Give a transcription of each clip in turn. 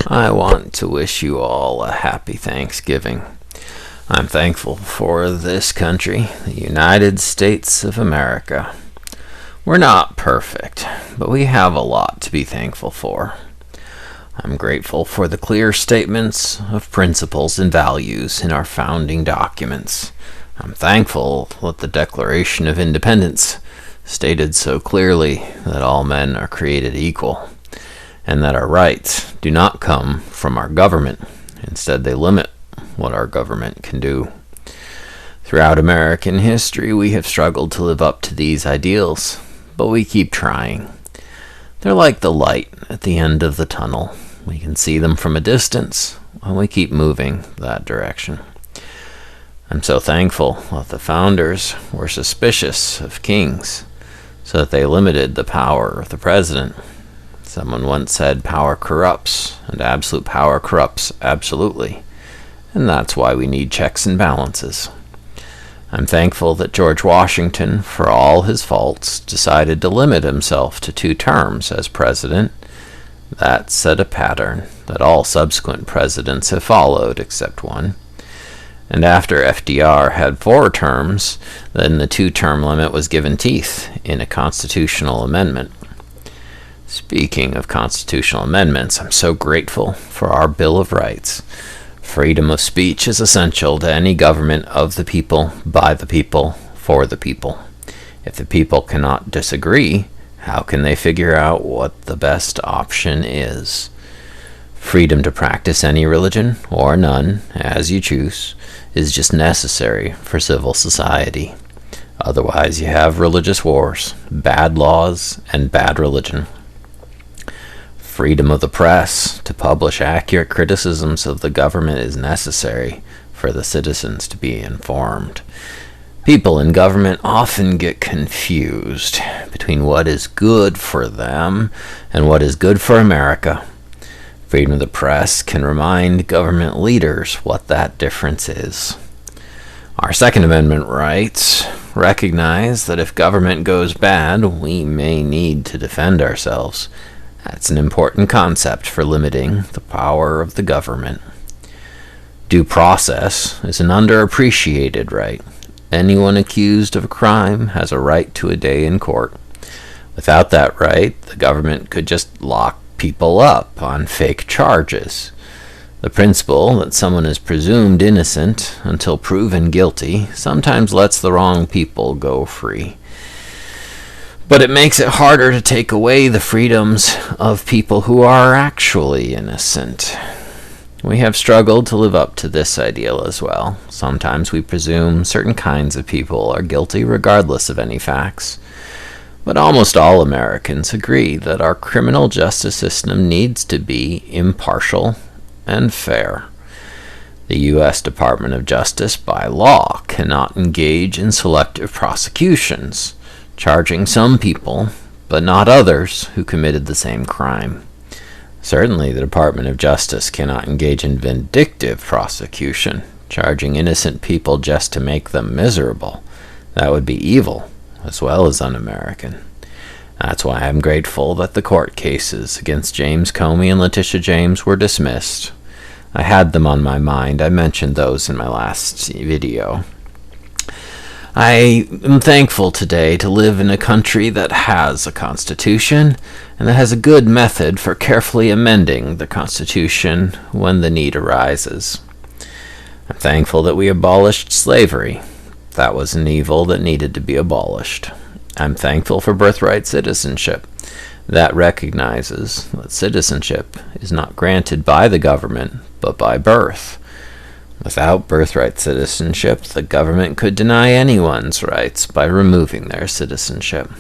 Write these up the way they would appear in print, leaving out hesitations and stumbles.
I want to wish you all a happy Thanksgiving. I'm thankful for this country, the United States of America. We're not perfect, but we have a lot to be thankful for. I'm grateful for the clear statements of principles and values in our founding documents. I'm thankful that the Declaration of Independence stated so clearly that all men are created equal, and that our rights do not come from our government. Instead, they limit what our government can do. Throughout American history, we have struggled to live up to these ideals, but we keep trying. They're like the light at the end of the tunnel. We can see them from a distance, and we keep moving that direction. I'm so thankful that the founders were suspicious of kings, so that they limited the power of the president. Someone once said power corrupts, and absolute power corrupts absolutely. And that's why we need checks and balances. I'm thankful that George Washington, for all his faults, decided to limit himself to 2 terms as president. That set a pattern that all subsequent presidents have followed except one. And after FDR had 4 terms, then the 2-term limit was given teeth in a constitutional amendment. Speaking of constitutional amendments, I'm so grateful for our Bill of Rights. Freedom of speech is essential to any government of the people, by the people, for the people. If the people cannot disagree, how can they figure out what the best option is? Freedom to practice any religion, or none, as you choose, is just necessary for civil society. Otherwise, you have religious wars, bad laws, and bad religion. Freedom of the press to publish accurate criticisms of the government is necessary for the citizens to be informed. People in government often get confused between what is good for them and what is good for America. Freedom of the press can remind government leaders what that difference is. Our Second Amendment rights recognize that if government goes bad, we may need to defend ourselves. That's an important concept for limiting the power of the government. Due process is an underappreciated right. Anyone accused of a crime has a right to a day in court. Without that right, the government could just lock people up on fake charges. The principle that someone is presumed innocent until proven guilty sometimes lets the wrong people go free. But it makes it harder to take away the freedoms of people who are actually innocent. We have struggled to live up to this ideal as well. Sometimes we presume certain kinds of people are guilty regardless of any facts. But almost all Americans agree that our criminal justice system needs to be impartial and fair. The U.S. Department of Justice, by law, cannot engage in selective prosecutions, charging some people, but not others, who committed the same crime. Certainly, the Department of Justice cannot engage in vindictive prosecution, charging innocent people just to make them miserable. That would be evil, as well as un-American. That's why I'm grateful that the court cases against James Comey and Letitia James were dismissed. I had them on my mind. I mentioned those in my last video. I am thankful today to live in a country that has a constitution and that has a good method for carefully amending the Constitution when the need arises. I'm thankful that we abolished slavery. That was an evil that needed to be abolished. I'm thankful for birthright citizenship. That recognizes that citizenship is not granted by the government, but by birth. Without birthright citizenship, the government could deny anyone's rights by removing their citizenship.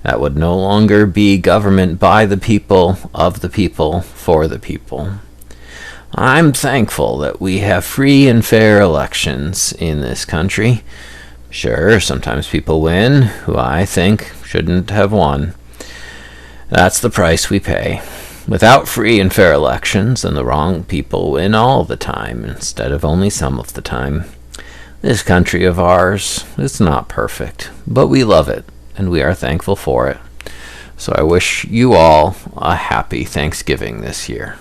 That would no longer be government by the people, of the people, for the people. I'm thankful that we have free and fair elections in this country. Sure, sometimes people win who I think shouldn't have won. That's the price we pay. Without free and fair elections, then the wrong people win all the time instead of only some of the time. This country of ours is not perfect, but we love it, and we are thankful for it. So I wish you all a happy Thanksgiving this year.